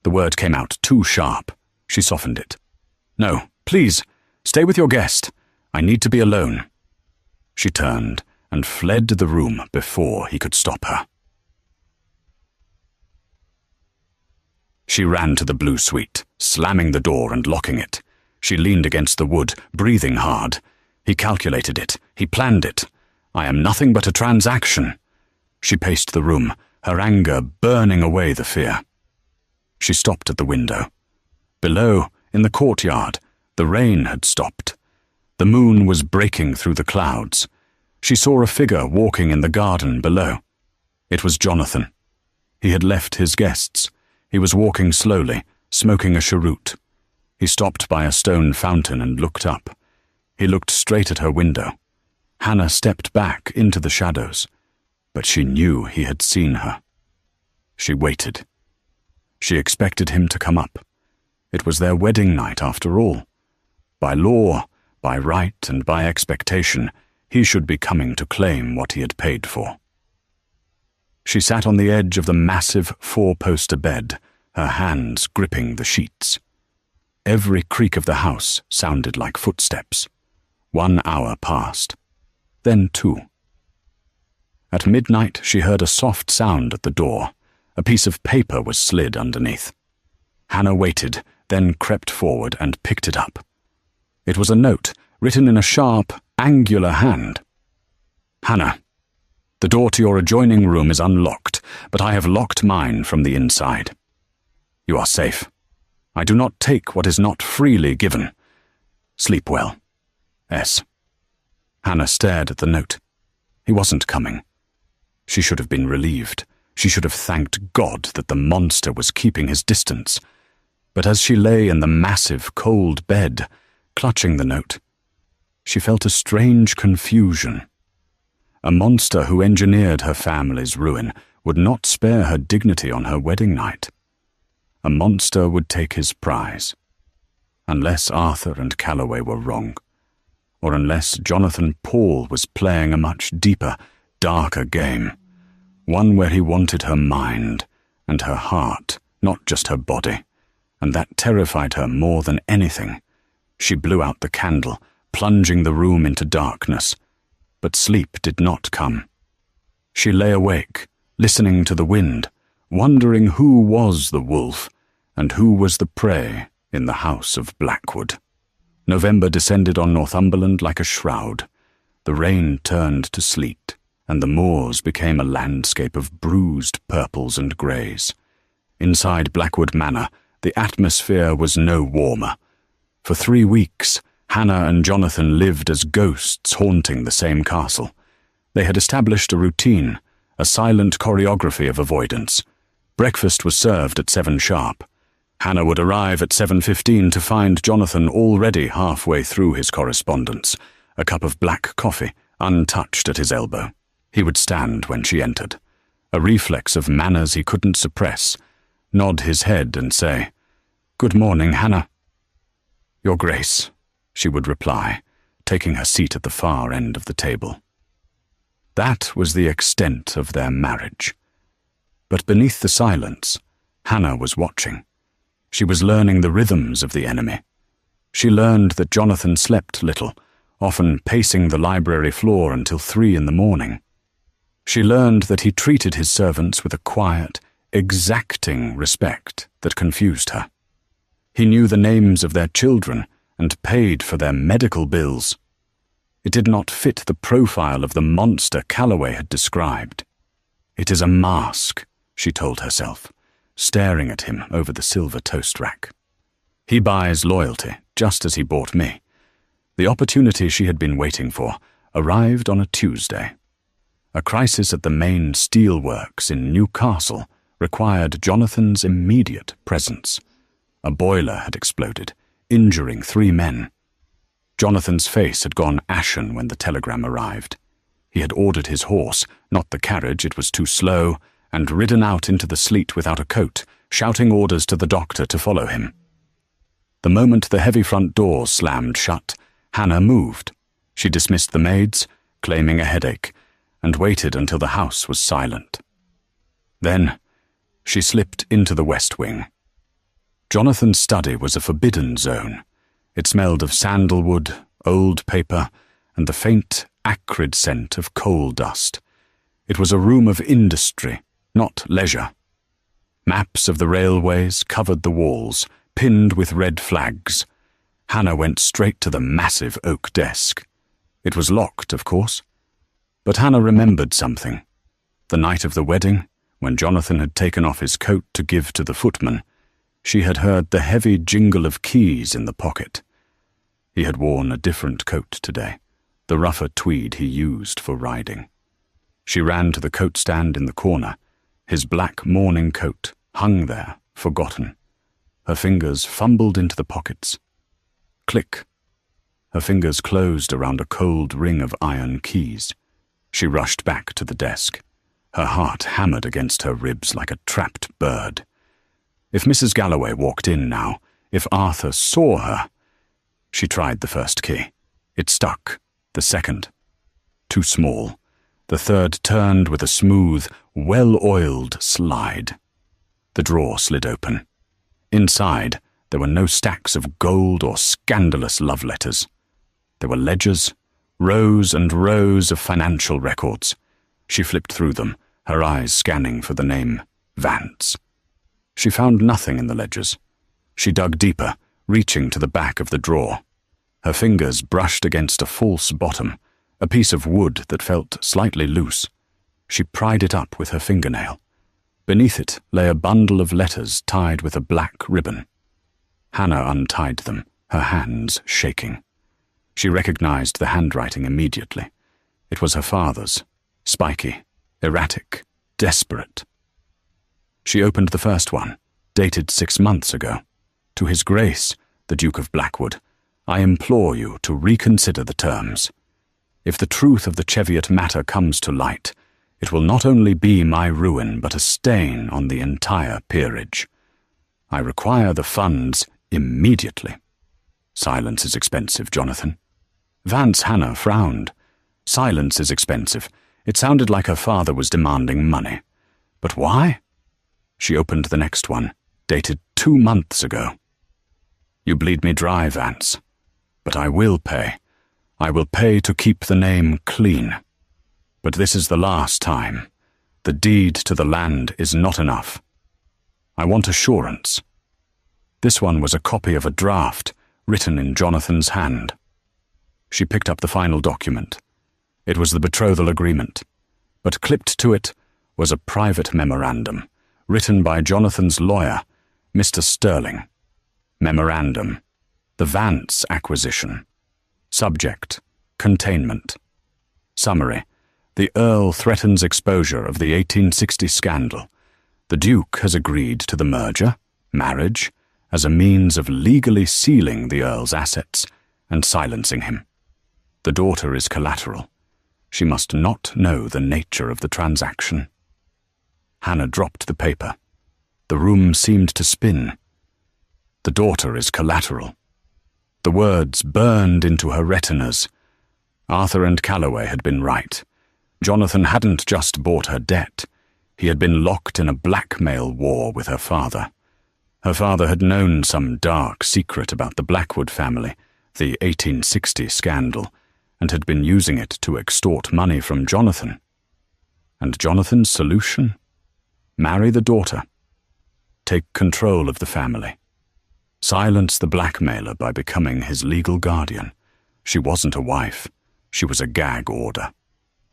The word came out too sharp. She softened it. No, please, stay with your guest. I need to be alone. She turned and fled the room before he could stop her. She ran to the blue suite, slamming the door and locking it. She leaned against the wood, breathing hard. He calculated it. He planned it. I am nothing but a transaction. She paced the room, her anger burning away the fear. She stopped at the window. Below, in the courtyard, the rain had stopped. The moon was breaking through the clouds. She saw a figure walking in the garden below. It was Jonathan. He had left his guests. He was walking slowly, smoking a cheroot. He stopped by a stone fountain and looked up. He looked straight at her window. Hannah stepped back into the shadows, but she knew he had seen her. She waited. She expected him to come up. It was their wedding night after all. By law, by right, and by expectation, he should be coming to claim what he had paid for. She sat on the edge of the massive four-poster bed, her hands gripping the sheets. Every creak of the house sounded like footsteps. 1 hour passed. Then 2. At midnight she heard a soft sound at the door. A piece of paper was slid underneath. Hannah waited, then crept forward and picked it up. It was a note, written in a sharp, angular hand. Hannah, the door to your adjoining room is unlocked, but I have locked mine from the inside. You are safe. I do not take what is not freely given. Sleep well. S. Hannah stared at the note. He wasn't coming. She should have been relieved. She should have thanked God that the monster was keeping his distance. But as she lay in the massive, cold bed, clutching the note, she felt a strange confusion. A monster who engineered her family's ruin would not spare her dignity on her wedding night. A monster would take his prize. Unless Arthur and Calloway were wrong, or unless Jonathan Paul was playing a much deeper, darker game, one where he wanted her mind and her heart, not just her body, and that terrified her more than anything. She blew out the candle, plunging the room into darkness, but sleep did not come. She lay awake, listening to the wind, wondering who was the wolf and who was the prey in the house of Blackwood. November descended on Northumberland like a shroud. The rain turned to sleet, and the moors became a landscape of bruised purples and greys. Inside Blackwood Manor, the atmosphere was no warmer. For 3 weeks, Hannah and Jonathan lived as ghosts haunting the same castle. They had established a routine, a silent choreography of avoidance. Breakfast was served at 7 sharp. Hannah would arrive at 7:15 to find Jonathan already halfway through his correspondence, a cup of black coffee untouched at his elbow. He would stand when she entered, a reflex of manners he couldn't suppress, nod his head and say, "Good morning, Hannah." "Your Grace," she would reply, taking her seat at the far end of the table. That was the extent of their marriage. But beneath the silence, Hannah was watching. She was learning the rhythms of the enemy. She learned that Jonathan slept little, often pacing the library floor until 3 in the morning. She learned that he treated his servants with a quiet, exacting respect that confused her. He knew the names of their children and paid for their medical bills. It did not fit the profile of the monster Calloway had described. "It is a mask," she told herself, staring at him over the silver toast rack. "He buys loyalty, just as he bought me." The opportunity she had been waiting for arrived on a Tuesday. A crisis at the main steelworks in Newcastle required Jonathan's immediate presence. A boiler had exploded, injuring 3 men. Jonathan's face had gone ashen when the telegram arrived. He had ordered his horse, not the carriage, it was too slow, and ridden out into the sleet without a coat, shouting orders to the doctor to follow him. The moment the heavy front door slammed shut, Hannah moved. She dismissed the maids, claiming a headache, and waited until the house was silent. Then she slipped into the West Wing. Jonathan's study was a forbidden zone. It smelled of sandalwood, old paper, and the faint, acrid scent of coal dust. It was a room of industry, not leisure. Maps of the railways covered the walls, pinned with red flags. Hannah went straight to the massive oak desk. It was locked, of course. But Hannah remembered something. The night of the wedding, when Jonathan had taken off his coat to give to the footman, she had heard the heavy jingle of keys in the pocket. He had worn a different coat today, the rougher tweed he used for riding. She ran to the coat stand in the corner. His black morning coat hung there, forgotten. Her fingers fumbled into the pockets. Click. Her fingers closed around a cold ring of iron keys. She rushed back to the desk. Her heart hammered against her ribs like a trapped bird. If Mrs. Galloway walked in now, if Arthur saw her... She tried the first key. It stuck. The second. Too small. The third turned with a smooth, well-oiled slide. The drawer slid open. Inside, there were no stacks of gold or scandalous love letters. There were ledgers, rows and rows of financial records. She flipped through them, her eyes scanning for the name Vance. She found nothing in the ledgers. She dug deeper, reaching to the back of the drawer. Her fingers brushed against a false bottom, a piece of wood that felt slightly loose. She pried it up with her fingernail. Beneath it lay a bundle of letters tied with a black ribbon. Hannah untied them, her hands shaking. She recognized the handwriting immediately. It was her father's, spiky, erratic, desperate. She opened the first one, dated 6 months ago. To His Grace, the Duke of Blackwood, I implore you to reconsider the terms. If the truth of the Cheviot matter comes to light, it will not only be my ruin but a stain on the entire peerage. I require the funds immediately. Silence is expensive, Jonathan. Vance Hannah frowned. Silence is expensive. It sounded like her father was demanding money. But why? She opened the next one, dated 2 months ago. You bleed me dry, Vance. But I will pay. I will pay to keep the name clean. But this is the last time. The deed to the land is not enough. I want assurance. This one was a copy of a draft written in Jonathan's hand. She picked up the final document. It was the betrothal agreement, but clipped to it was a private memorandum written by Jonathan's lawyer, Mr. Sterling. Memorandum: the Vance acquisition. Subject: containment. Summary: the Earl threatens exposure of the 1860 scandal. The Duke has agreed to the merger, marriage, as a means of legally sealing the Earl's assets and silencing him. The daughter is collateral. She must not know the nature of the transaction. Hannah dropped the paper. The room seemed to spin. The daughter is collateral. The words burned into her retinas. Arthur and Calloway had been right. Jonathan hadn't just bought her debt. He had been locked in a blackmail war with her father. Her father had known some dark secret about the Blackwood family, the 1860 scandal, and had been using it to extort money from Jonathan. And Jonathan's solution? Marry the daughter. Take control of the family. Silence the blackmailer by becoming his legal guardian. She wasn't a wife. She was a gag order.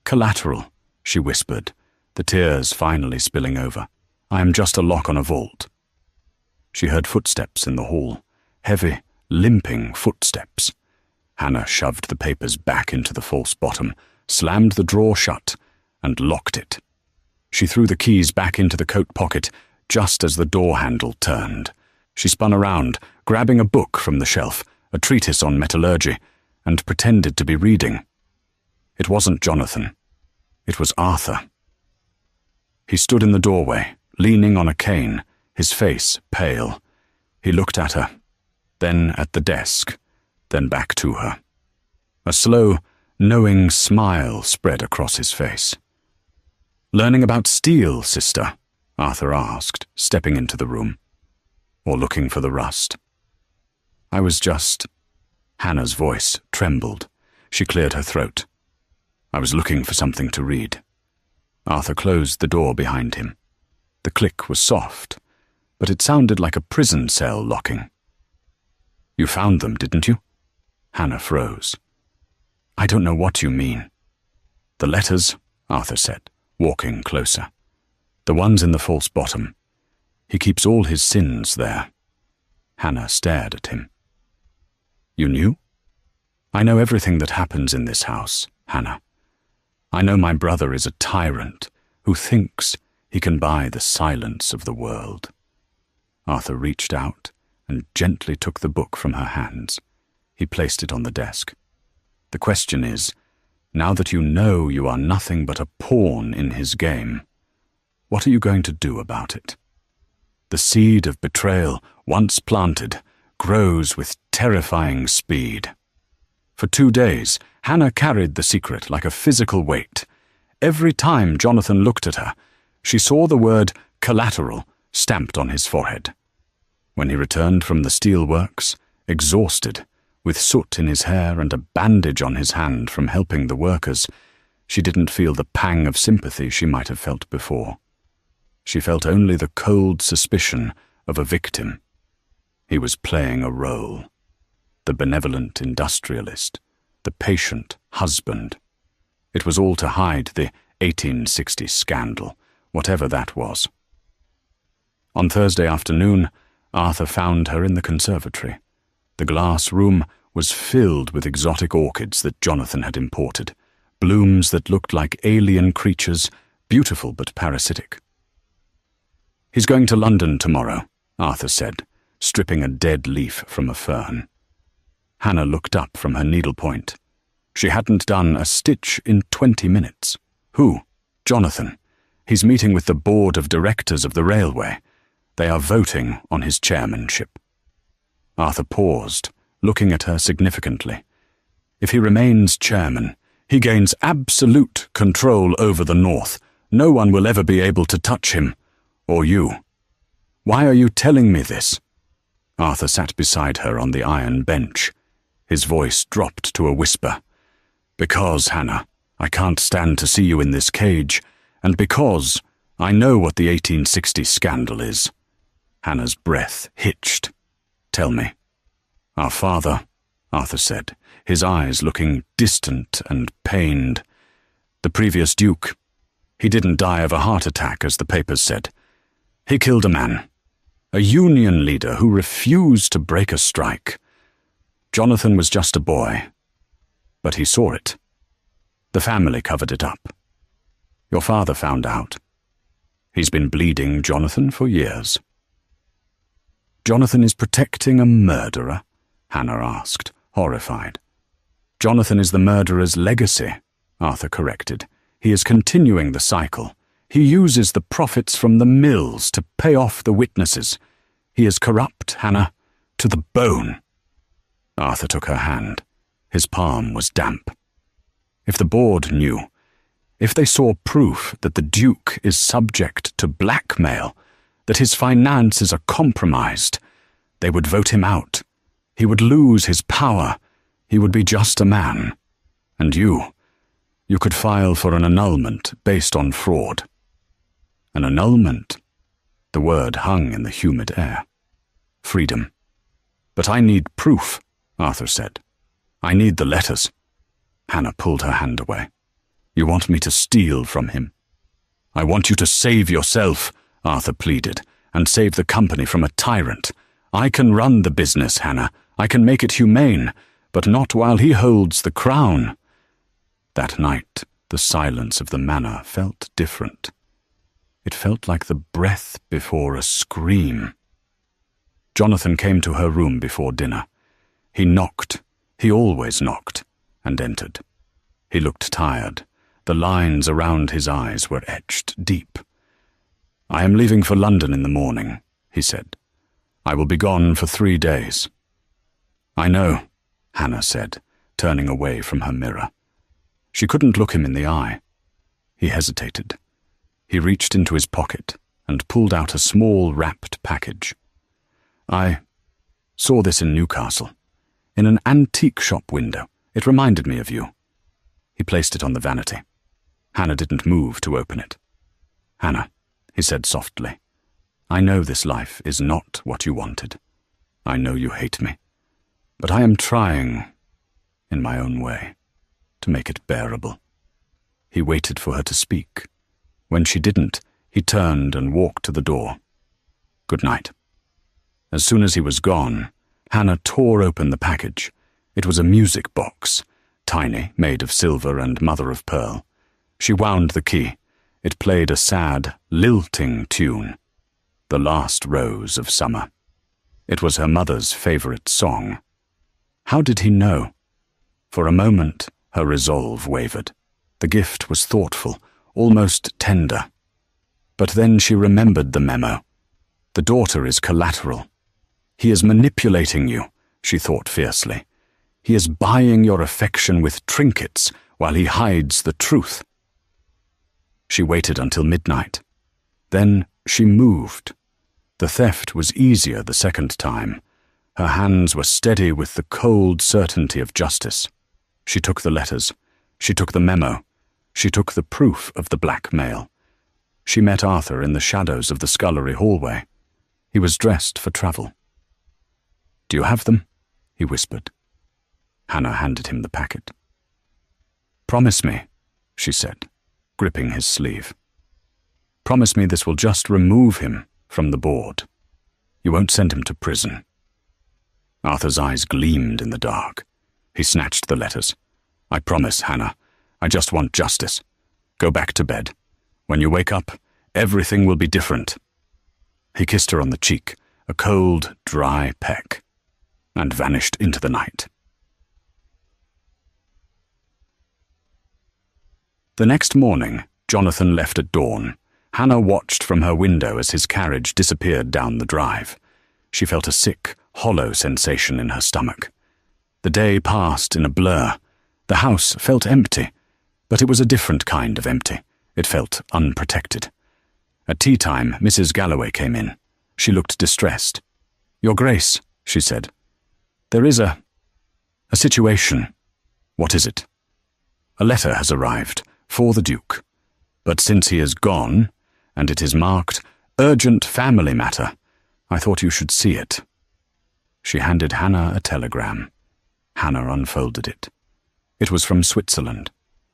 Collateral, she whispered, the tears finally spilling over. I am just a lock on a vault. She heard footsteps in the hall, heavy, limping footsteps. Hannah shoved the papers back into the false bottom, slammed the drawer shut, and locked it. She threw the keys back into the coat pocket just as the door handle turned. She spun around, grabbing a book from the shelf, a treatise on metallurgy, and pretended to be reading. It wasn't Jonathan. It was Arthur. He stood in the doorway, leaning on a cane, his face pale. He looked at her, then at the desk, then back to her. A slow, knowing smile spread across his face. Learning about steel, sister? Arthur asked, stepping into the room. Or looking for the rust? I was just... Hannah's voice trembled. She cleared her throat. I was looking for something to read. Arthur closed the door behind him. The click was soft, but it sounded like a prison cell locking. You found them, didn't you? Hannah froze. I don't know what you mean. The letters, Arthur said, walking closer. The ones in the false bottom. He keeps all his sins there. Hannah stared at him. You knew? I know everything that happens in this house, Hannah. I know my brother is a tyrant who thinks he can buy the silence of the world. Arthur reached out and gently took the book from her hands. He placed it on the desk. The question is, now that you know you are nothing but a pawn in his game, what are you going to do about it? The seed of betrayal, once planted, grows with terrifying speed. For 2 days, Hannah carried the secret like a physical weight. Every time Jonathan looked at her, she saw the word collateral stamped on his forehead. When he returned from the steelworks, exhausted, with soot in his hair and a bandage on his hand from helping the workers, she didn't feel the pang of sympathy she might have felt before. She felt only the cold suspicion of a victim. He was playing a role. The benevolent industrialist, the patient husband, It was all to hide the 1860 scandal, whatever that was. On Thursday afternoon, Arthur found her in the conservatory. The glass room was filled with exotic orchids that Jonathan had imported, blooms that looked like alien creatures, beautiful but parasitic. "He's going to London tomorrow," Arthur said, stripping a dead leaf from a fern. Hannah looked up from her needlepoint. She hadn't done a stitch in 20 minutes. "Who?" "Jonathan. He's meeting with the board of directors of the railway. They are voting on his chairmanship." Arthur paused, looking at her significantly. "If he remains chairman, he gains absolute control over the North. No one will ever be able to touch him. Or you. Why are you telling me this?" Arthur sat beside her on the iron bench. His voice dropped to a whisper. "Because, Hannah, I can't stand to see you in this cage, and because I know what the 1860 scandal is." Hannah's breath hitched. "Tell me." "Our father," Arthur said, his eyes looking distant and pained. "The previous Duke. He didn't die of a heart attack, as the papers said. He killed a man, a union leader who refused to break a strike. Jonathan was just a boy, but he saw it. The family covered it up. Your father found out. He's been bleeding Jonathan for years." "Jonathan is protecting a murderer?" Hannah asked, horrified. "Jonathan is the murderer's legacy," Arthur corrected. "He is continuing the cycle. He uses the profits from the mills to pay off the witnesses. He is corrupt, Hannah, to the bone." Arthur took her hand. His palm was damp. "If the board knew, if they saw proof that the Duke is subject to blackmail, that his finances are compromised, they would vote him out. He would lose his power. He would be just a man. And you could file for an annulment based on fraud." "An annulment?" The word hung in the humid air. "Freedom. But I need proof," Arthur said. "I need the letters." Hannah pulled her hand away. "You want me to steal from him?" "I want you to save yourself," Arthur pleaded, "and save the company from a tyrant. I can run the business, Hannah. I can make it humane, but not while he holds the crown." That night, the silence of the manor felt different. It felt like the breath before a scream. Jonathan came to her room before dinner. He knocked, he always knocked, and entered. He looked tired. The lines around his eyes were etched deep. "I am leaving for London in the morning," he said. "I will be gone for 3 days." "I know," Hannah said, turning away from her mirror. She couldn't look him in the eye. He hesitated. He reached into his pocket and pulled out a small wrapped package. "I saw this in Newcastle, in an antique shop window. It reminded me of you." He placed it on the vanity. Hannah didn't move to open it. "Hannah," he said softly, "I know this life is not what you wanted. I know you hate me. But I am trying, in my own way, to make it bearable." He waited for her to speak. When she didn't, he turned and walked to the door. "Good night." As soon as he was gone, Hannah tore open the package. It was a music box, tiny, made of silver and mother of pearl. She wound the key. It played a sad, lilting tune, "The Last Rose of Summer." It was her mother's favorite song. How did he know? For a moment, her resolve wavered. The gift was thoughtful, almost tender. But then she remembered the memo. The daughter is collateral. He is manipulating you, she thought fiercely. He is buying your affection with trinkets while he hides the truth. She waited until midnight. Then she moved. The theft was easier the second time. Her hands were steady with the cold certainty of justice. She took the letters. She took the memo. She took the proof of the blackmail. She met Arthur in the shadows of the scullery hallway. He was dressed for travel. "Do you have them?" he whispered. Hannah handed him the packet. "Promise me," she said, gripping his sleeve. Promise me this will just remove him from the board. You won't send him to prison. Arthur's eyes gleamed in the dark. He snatched the letters. I promise, Hannah. I just want justice. Go back to bed. When you wake up, everything will be different. He kissed her on the cheek, a cold, dry peck, and vanished into the night. The next morning, Jonathan left at dawn. Hannah watched from her window as his carriage disappeared down the drive. She felt a sick, hollow sensation in her stomach. The day passed in a blur. The house felt empty, but it was a different kind of empty. It felt unprotected. At tea time, Mrs. Galloway came in. She looked distressed. "Your Grace," she said, "there is a situation." "What is it?" "A letter has arrived for the Duke. But since he is gone, and it is marked urgent family matter, I thought you should see it." She handed Hannah a telegram. Hannah unfolded it. It was from Switzerland,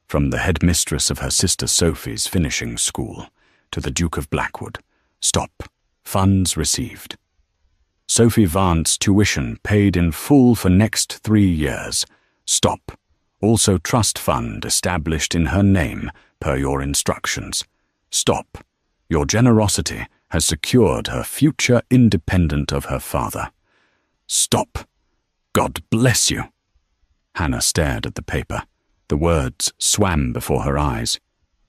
from the headmistress of her sister Sophie's finishing school, to the Duke of Blackwood. Stop. Funds received. Sophie Vance tuition paid in full for next 3 years. Stop. Also trust fund established in her name per your instructions. Stop. Your generosity has secured her future independent of her father. Stop. God bless you. Hannah stared at the paper. The words swam before her eyes.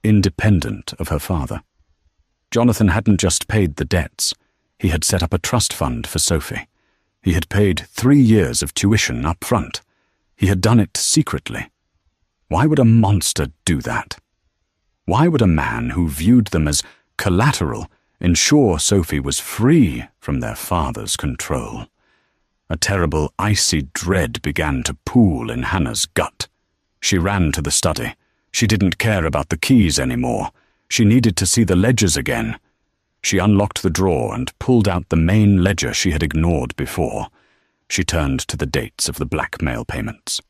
Independent of her father. Jonathan hadn't just paid the debts. He had set up a trust fund for Sophie. He had paid 3 years of tuition up front. He had done it secretly. Why would a monster do that? Why would a man who viewed them as collateral ensure Sophie was free from their father's control? A terrible, icy dread began to pool in Hannah's gut. She ran to the study. She didn't care about the keys anymore. She needed to see the ledgers again. She unlocked the drawer and pulled out the main ledger she had ignored before. She turned to the dates of the blackmail payments.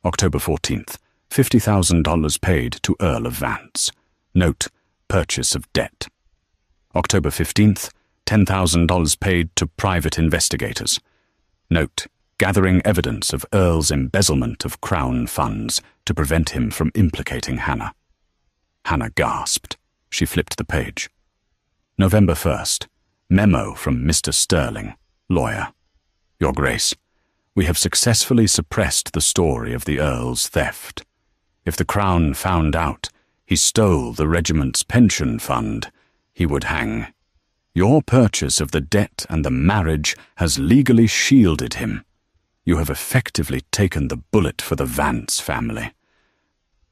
October 14th, $50,000 paid to Earl of Vance. Note, purchase of debt. October 15th, $10,000 paid to private investigators. Note, gathering evidence of Earl's embezzlement of Crown funds to prevent him from implicating Hannah. Hannah gasped. She flipped the page. November 1st, memo from Mr. Sterling, lawyer. Your Grace, we have successfully suppressed the story of the Earl's theft. If the Crown found out he stole the regiment's pension fund, he would hang. Your purchase of the debt and the marriage has legally shielded him. You have effectively taken the bullet for the Vance family.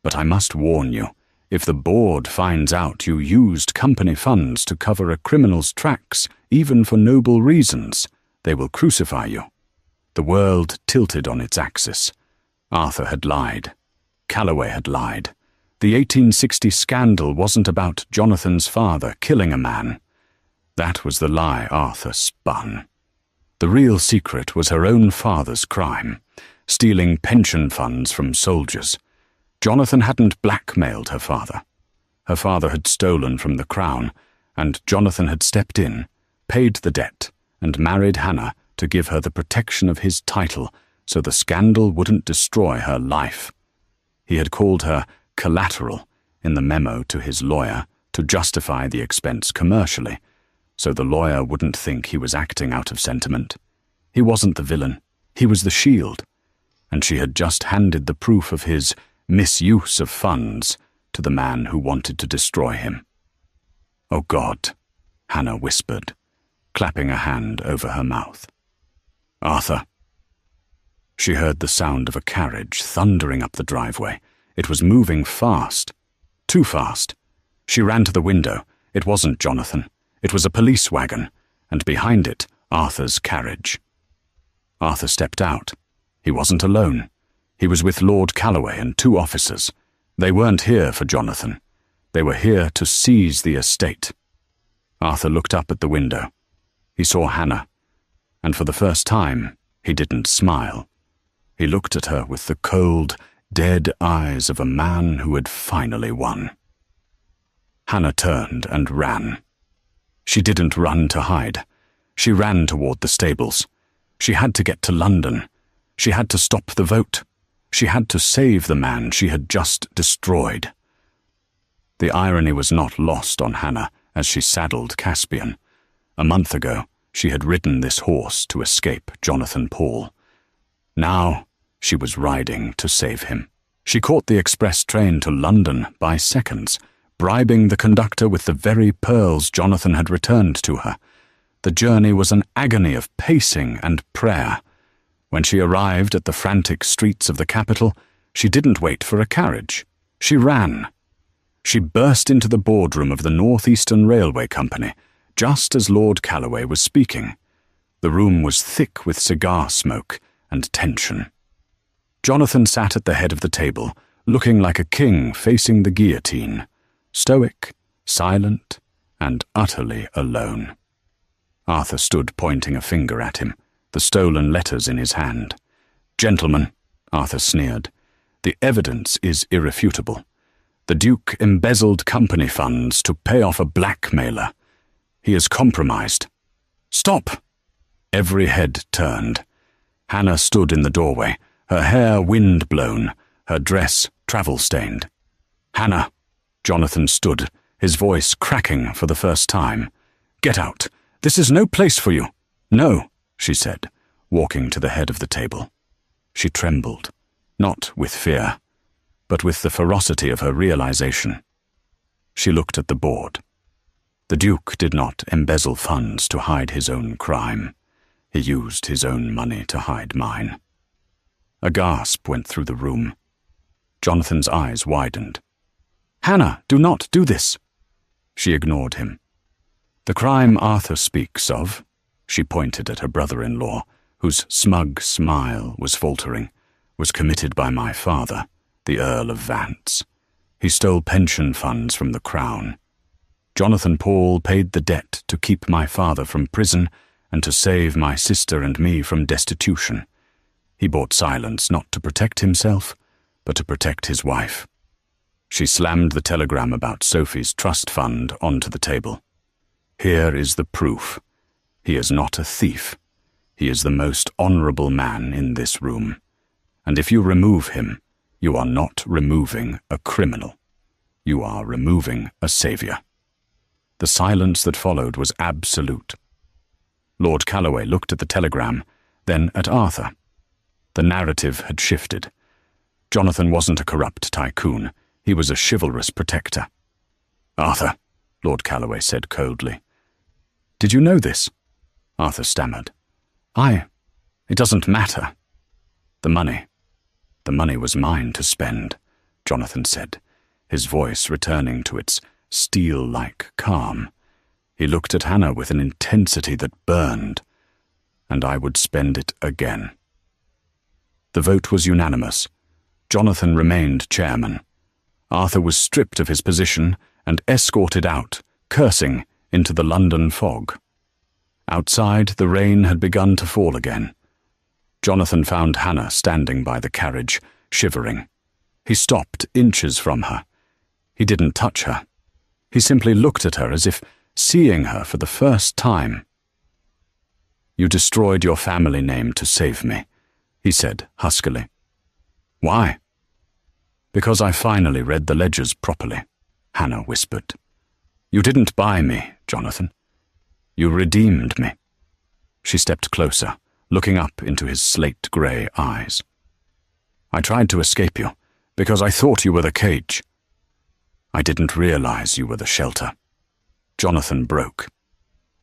But I must warn you, if the board finds out you used company funds to cover a criminal's tracks, even for noble reasons, they will crucify you. The world tilted on its axis. Arthur had lied. Calloway had lied. The 1860 scandal wasn't about Jonathan's father killing a man. That was the lie Arthur spun. The real secret was her own father's crime, stealing pension funds from soldiers. Jonathan hadn't blackmailed her father. Her father had stolen from the Crown, and Jonathan had stepped in, paid the debt, and married Hannah to give her the protection of his title so the scandal wouldn't destroy her life. He had called her collateral in the memo to his lawyer to justify the expense commercially, so the lawyer wouldn't think he was acting out of sentiment. He wasn't the villain. He was the shield. And she had just handed the proof of his misuse of funds to the man who wanted to destroy him. Oh God, Hannah whispered, clapping a hand over her mouth. Arthur. She heard the sound of a carriage thundering up the driveway. It was moving fast. Too fast. She ran to the window. It wasn't Jonathan. It was a police wagon, and behind it, Arthur's carriage. Arthur stepped out. He wasn't alone. He was with Lord Calloway and 2 officers. They weren't here for Jonathan. They were here to seize the estate. Arthur looked up at the window. He saw Hannah, and for the first time, he didn't smile. He looked at her with the cold, dead eyes of a man who had finally won. Hannah turned and ran. She didn't run to hide. She ran toward the stables. She had to get to London. She had to stop the vote. She had to save the man she had just destroyed. The irony was not lost on Hannah as she saddled Caspian. A month ago, she had ridden this horse to escape Jonathan Paul. Now, she was riding to save him. She caught the express train to London by seconds, bribing the conductor with the very pearls Jonathan had returned to her. The journey was an agony of pacing and prayer. When she arrived at the frantic streets of the capital, she didn't wait for a carriage. She ran. She burst into the boardroom of the North Eastern Railway Company, just as Lord Calloway was speaking. The room was thick with cigar smoke and tension. Jonathan sat at the head of the table, looking like a king facing the guillotine, stoic, silent, and utterly alone. Arthur stood pointing a finger at him, the stolen letters in his hand. "Gentlemen," Arthur sneered, "the evidence is irrefutable. The Duke embezzled company funds to pay off a blackmailer. He is compromised." "Stop!" Every head turned. Hannah stood in the doorway, her hair wind-blown, her dress travel-stained. "Hannah!" Jonathan stood, his voice cracking for the first time. "Get out! This is no place for you." "No," she said, walking to the head of the table. She trembled, not with fear, but with the ferocity of her realization. She looked at the board. The Duke did not embezzle funds to hide his own crime. He used his own money to hide mine. A gasp went through the room. Jonathan's eyes widened. "Hannah, do not do this." She ignored him. "The crime Arthur speaks of," she pointed at her brother-in-law, whose smug smile was faltering, "was committed by my father, the Earl of Vance. He stole pension funds from the Crown. Jonathan Paul paid the debt to keep my father from prison and to save my sister and me from destitution. He bought silence not to protect himself, but to protect his wife." She slammed the telegram about Sophie's trust fund onto the table. "Here is the proof. He is not a thief. He is the most honorable man in this room. And if you remove him, you are not removing a criminal. You are removing a savior." The silence that followed was absolute. Lord Calloway looked at the telegram, then at Arthur. The narrative had shifted. Jonathan wasn't a corrupt tycoon. He was a chivalrous protector. "Arthur," Lord Calloway said coldly. "Did you know this?" Arthur stammered. It doesn't matter." The money was mine to spend," Jonathan said, his voice returning to its steel-like calm. He looked at Hannah with an intensity that burned, "and I would spend it again." The vote was unanimous. Jonathan remained chairman. Arthur was stripped of his position and escorted out, cursing, into the London fog. Outside, the rain had begun to fall again. Jonathan found Hannah standing by the carriage, shivering. He stopped inches from her. He didn't touch her. He simply looked at her as if seeing her for the first time. "You destroyed your family name to save me," he said huskily. "Why?" "Because I finally read the ledgers properly," Hannah whispered. "You didn't buy me, Jonathan. You redeemed me." She stepped closer, looking up into his slate-grey eyes. "I tried to escape you, because I thought you were the cage. I didn't realize you were the shelter." Jonathan broke.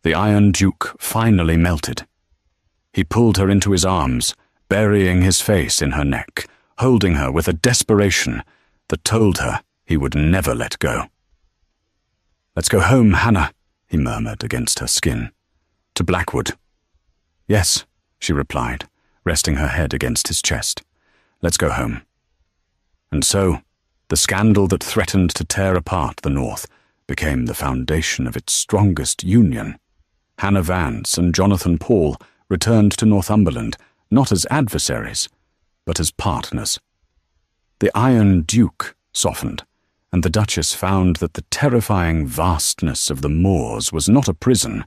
The Iron Duke finally melted. He pulled her into his arms, burying his face in her neck, holding her with a desperation that told her he would never let go. "Let's go home, Hannah," he murmured against her skin. "To Blackwood." "Yes," she replied, resting her head against his chest. "Let's go home." And so, the scandal that threatened to tear apart the North became the foundation of its strongest union. Hannah Vance and Jonathan Paul returned to Northumberland not as adversaries, but as partners. The Iron Duke softened, and the Duchess found that the terrifying vastness of the moors was not a prison,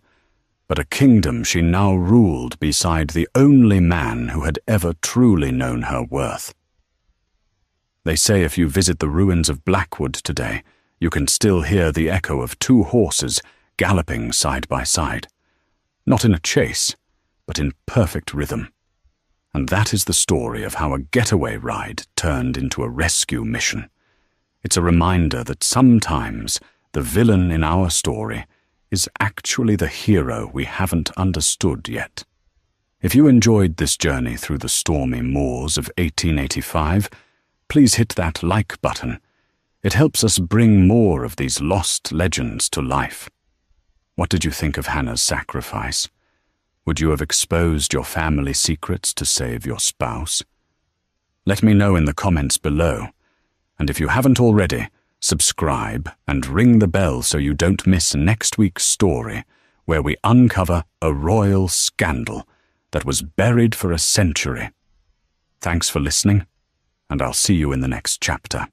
but a kingdom she now ruled beside the only man who had ever truly known her worth. They say if you visit the ruins of Blackwood today, you can still hear the echo of two horses galloping side by side, not in a chase, but in perfect rhythm. And that is the story of how a getaway ride turned into a rescue mission. It's a reminder that sometimes the villain in our story is actually the hero we haven't understood yet. If you enjoyed this journey through the stormy moors of 1885, please hit that like button. It helps us bring more of these lost legends to life. What did you think of Hannah's sacrifice? Would you have exposed your family secrets to save your spouse? Let me know in the comments below. And if you haven't already, subscribe and ring the bell so you don't miss next week's story, where we uncover a royal scandal that was buried for a century. Thanks for listening, and I'll see you in the next chapter.